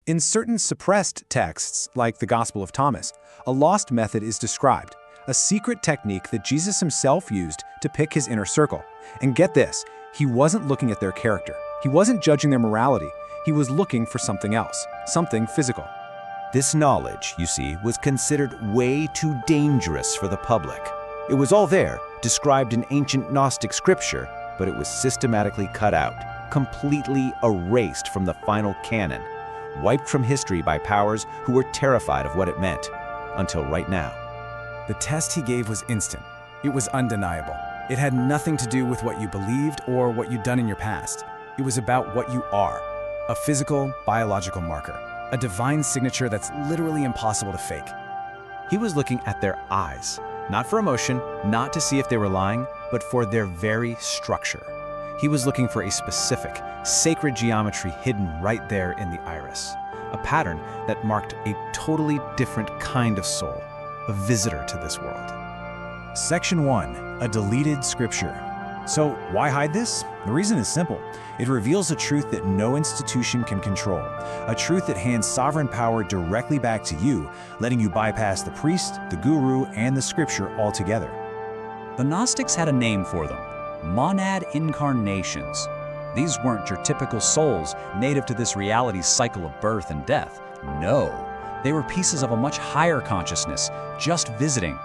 In certain suppressed texts, like the Gospel of Thomas, a lost method is described, a secret technique that Jesus himself used to pick his inner circle. And get this, he wasn't looking at their character. He wasn't judging their morality. He was looking for something else, something physical. This knowledge, you see, was considered way too dangerous for the public. It was all there, described in ancient Gnostic scripture, but it was systematically cut out, completely erased from the final canon, wiped from history by powers who were terrified of what it meant, until right now. The test he gave was instant. It was undeniable. It had nothing to do with what you believed or what you'd done in your past. It was about what you are, a physical, biological marker, a divine signature that's literally impossible to fake. He was looking at their eyes, not for emotion, not to see if they were lying, but for their very structure. He was looking for a specific, sacred geometry hidden right there in the iris, a pattern that marked a totally different kind of soul, a visitor to this world. Section 1. A deleted scripture. So why hide this? The reason is simple. It reveals a truth that no institution can control, a truth that hands sovereign power directly back to you, letting you bypass the priest, the guru, and the scripture altogether. The Gnostics had a name for them: Monad Incarnations. These weren't your typical souls native to this reality's cycle of birth and death. No, they were pieces of a much higher consciousness, just visiting,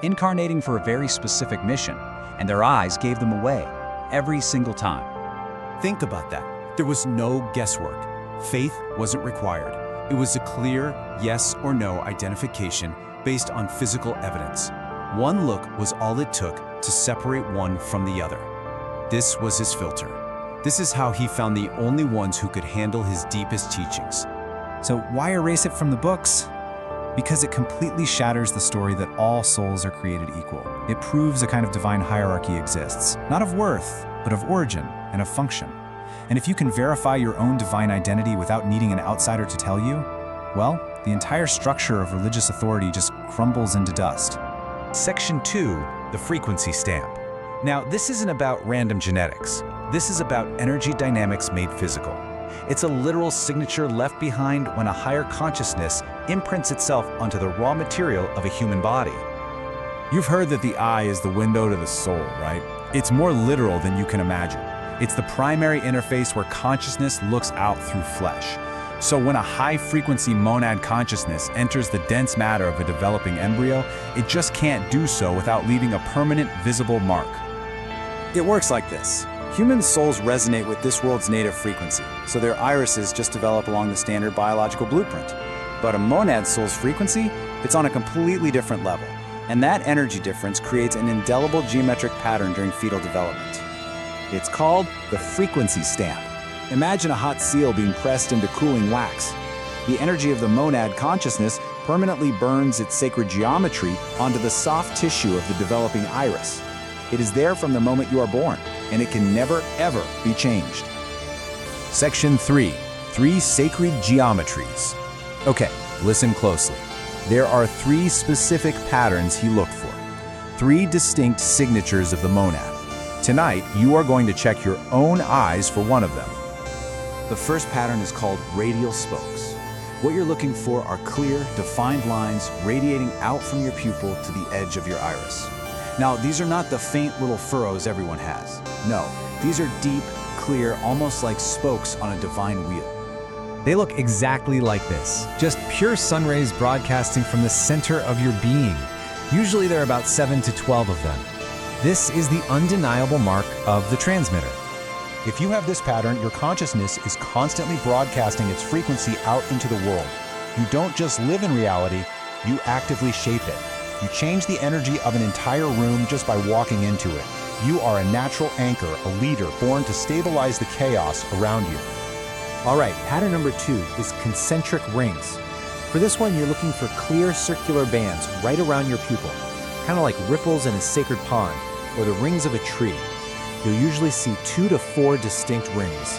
incarnating for a very specific mission, and their eyes gave them away, every single time. Think about that. There was no guesswork. Faith wasn't required. It was a clear yes or no identification based on physical evidence. One look was all it took to separate one from the other. This was his filter. This is how he found the only ones who could handle his deepest teachings. So why erase it from the books? Because it completely shatters the story that all souls are created equal. It proves a kind of divine hierarchy exists, not of worth, but of origin and of function. And if you can verify your own divine identity without needing an outsider to tell you, well, the entire structure of religious authority just crumbles into dust. Section 2, the frequency stamp. Now, this isn't about random genetics. This is about energy dynamics made physical. It's a literal signature left behind when a higher consciousness imprints itself onto the raw material of a human body. You've heard that the eye is the window to the soul, right? It's more literal than you can imagine. It's the primary interface where consciousness looks out through flesh. So when a high-frequency monad consciousness enters the dense matter of a developing embryo, it just can't do so without leaving a permanent, visible mark. It works like this. Human souls resonate with this world's native frequency, so their irises just develop along the standard biological blueprint. But a monad soul's frequency, it's on a completely different level, and that energy difference creates an indelible geometric pattern during fetal development. It's called the frequency stamp. Imagine a hot seal being pressed into cooling wax. The energy of the monad consciousness permanently burns its sacred geometry onto the soft tissue of the developing iris. It is there from the moment you are born, and it can never, ever be changed. Section 3. 3 sacred geometries. Okay, listen closely. There are 3 specific patterns he looked for. 3 distinct signatures of the monad. Tonight, you are going to check your own eyes for one of them. The first pattern is called Radial Spokes. What you're looking for are clear, defined lines radiating out from your pupil to the edge of your iris. Now, these are not the faint little furrows everyone has. No, these are deep, clear, almost like spokes on a divine wheel. They look exactly like this, just pure sun rays broadcasting from the center of your being. Usually there are about 7 to 12 of them. This is the undeniable mark of the transmitter. If you have this pattern, your consciousness is constantly broadcasting its frequency out into the world. You don't just live in reality, you actively shape it. You change the energy of an entire room just by walking into it. You are a natural anchor, a leader born to stabilize the chaos around you. All right, pattern number 2 is concentric rings. For this one, you're looking for clear circular bands right around your pupil, kind of like ripples in a sacred pond or the rings of a tree. You'll usually see 2 to 4 distinct rings.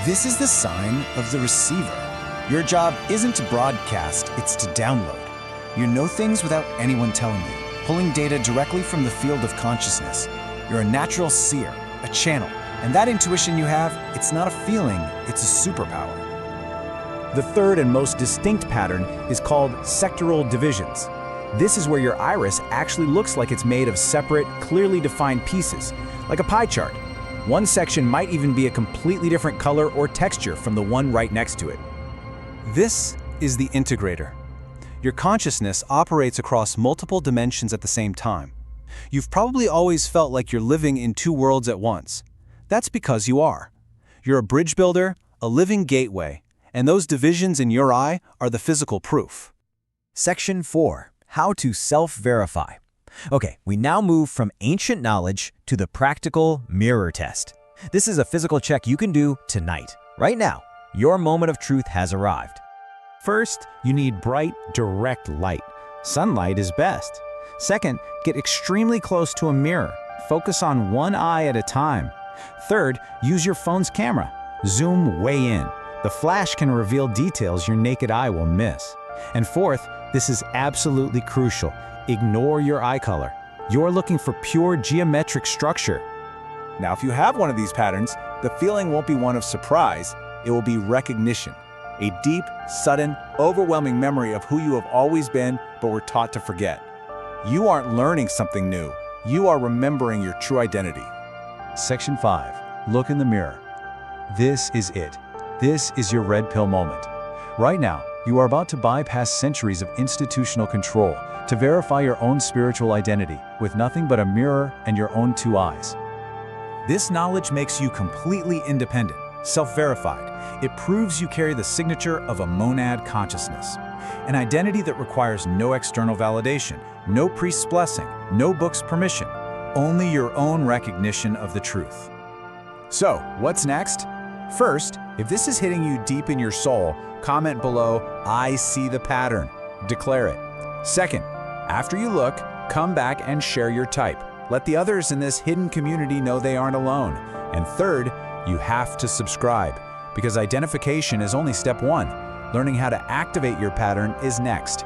This is the sign of the receiver. Your job isn't to broadcast, it's to download. You know things without anyone telling you, pulling data directly from the field of consciousness. You're a natural seer, a channel, and that intuition you have, it's not a feeling, it's a superpower. The third and most distinct pattern is called Sectoral Divisions. This is where your iris actually looks like it's made of separate, clearly defined pieces, like a pie chart. One section might even be a completely different color or texture from the one right next to it. This is the integrator. Your consciousness operates across multiple dimensions at the same time. You've probably always felt like you're living in two worlds at once. That's because you are. You're a bridge builder, a living gateway, and those divisions in your eye are the physical proof. Section 4. How to self-verify. Okay, we now move from ancient knowledge to the practical mirror test. This is a physical check you can do tonight. Right now, your moment of truth has arrived. First, you need bright, direct light. Sunlight is best. Second, get extremely close to a mirror. Focus on one eye at a time. Third, use your phone's camera. Zoom way in. The flash can reveal details your naked eye will miss. And fourth, this is absolutely crucial. Ignore your eye color. You're looking for pure geometric structure. Now, if you have one of these patterns, the feeling won't be one of surprise, it will be recognition. A deep, sudden, overwhelming memory of who you have always been but were taught to forget. You aren't learning something new. You are remembering your true identity. Section 5. Look in the mirror. This is it. This is your red pill moment. Right now, you are about to bypass centuries of institutional control to verify your own spiritual identity with nothing but a mirror and your own two eyes. This knowledge makes you completely independent, self-verified. It proves you carry the signature of a monad consciousness, an identity that requires no external validation, no priest's blessing, no book's permission, only your own recognition of the truth. So, what's next? First, if this is hitting you deep in your soul, comment below, "I see the pattern." Declare it. Second, after you look, come back and share your type. Let the others in this hidden community know they aren't alone. And third, you have to subscribe, because identification is only step one. Learning how to activate your pattern is next.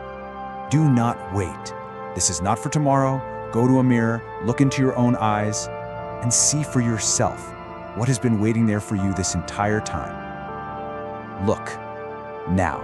Do not wait. This is not for tomorrow. Go to a mirror, look into your own eyes, and see for yourself what has been waiting there for you this entire time. Look now.